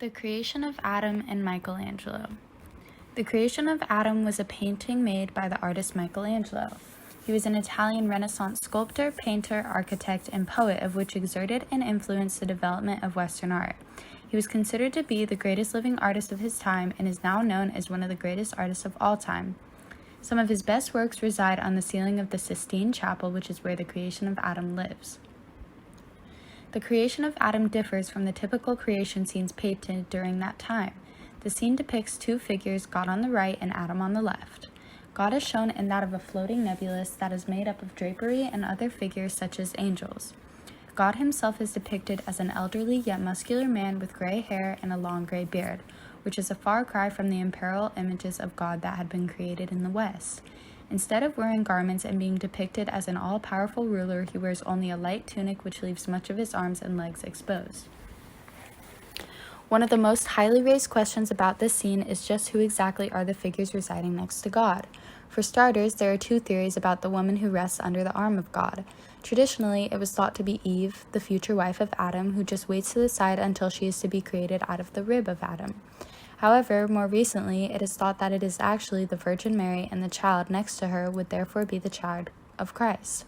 The Creation of Adam and Michelangelo. The Creation of Adam was a painting made by the artist Michelangelo. He was an Italian Renaissance sculptor, painter, architect, and poet of which exerted and influenced the development of Western art. He was considered to be the greatest living artist of his time and is now known as one of the greatest artists of all time. Some of his best works reside on the ceiling of the Sistine Chapel, which is where the creation of Adam lives. The creation of Adam differs from the typical creation scenes painted during that time. The scene depicts two figures, God on the right and Adam on the left. God is shown in that of a floating nebulous that is made up of drapery and other figures such as angels. God himself is depicted as an elderly yet muscular man with gray hair and a long gray beard, which is a far cry from the imperial images of God that had been created in the West. Instead of wearing garments and being depicted as an all-powerful ruler, he wears only a light tunic which leaves much of his arms and legs exposed. One of the most highly raised questions about this scene is just who exactly are the figures residing next to God. For starters, there are two theories about the woman who rests under the arm of God. Traditionally, it was thought to be Eve, the future wife of Adam, who just waits to the side until she is to be created out of the rib of Adam. However, more recently, it is thought that it is actually the Virgin Mary, and the child next to her would therefore be the child of Christ.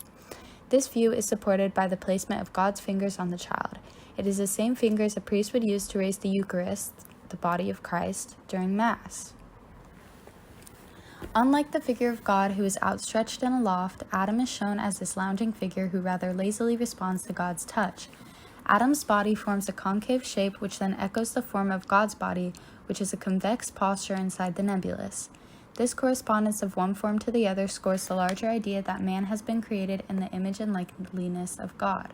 This view is supported by the placement of God's fingers on the child. It is the same fingers a priest would use to raise the Eucharist, the body of Christ, during Mass. Unlike the figure of God who is outstretched and aloft, Adam is shown as this lounging figure who rather lazily responds to God's touch. Adam's body forms a concave shape which then echoes the form of God's body, which is a convex posture inside the nebulous. This correspondence of one form to the other scores the larger idea that man has been created in the image and likeness of God.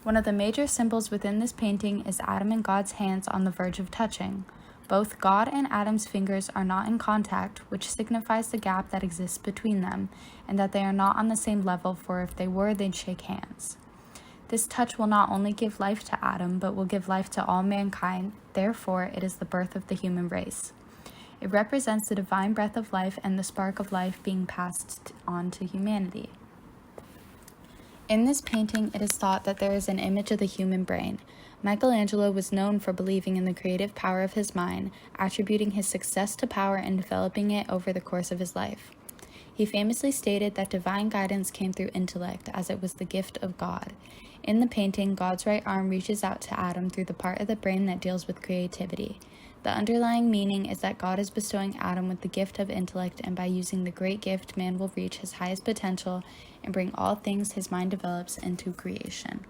One of the major symbols within this painting is Adam and God's hands on the verge of touching. Both God and Adam's fingers are not in contact, which signifies the gap that exists between them, and that they are not on the same level, for if they were, they'd shake hands. This touch will not only give life to Adam, but will give life to all mankind. Therefore, it is the birth of the human race. It represents the divine breath of life and the spark of life being passed on to humanity. In this painting, it is thought that there is an image of the human brain. Michelangelo was known for believing in the creative power of his mind, attributing his success to power and developing it over the course of his life. He famously stated that divine guidance came through intellect, as it was the gift of God. In the painting, God's right arm reaches out to Adam through the part of the brain that deals with creativity. The underlying meaning is that God is bestowing Adam with the gift of intellect, and by using the great gift, man will reach his highest potential and bring all things his mind develops into creation.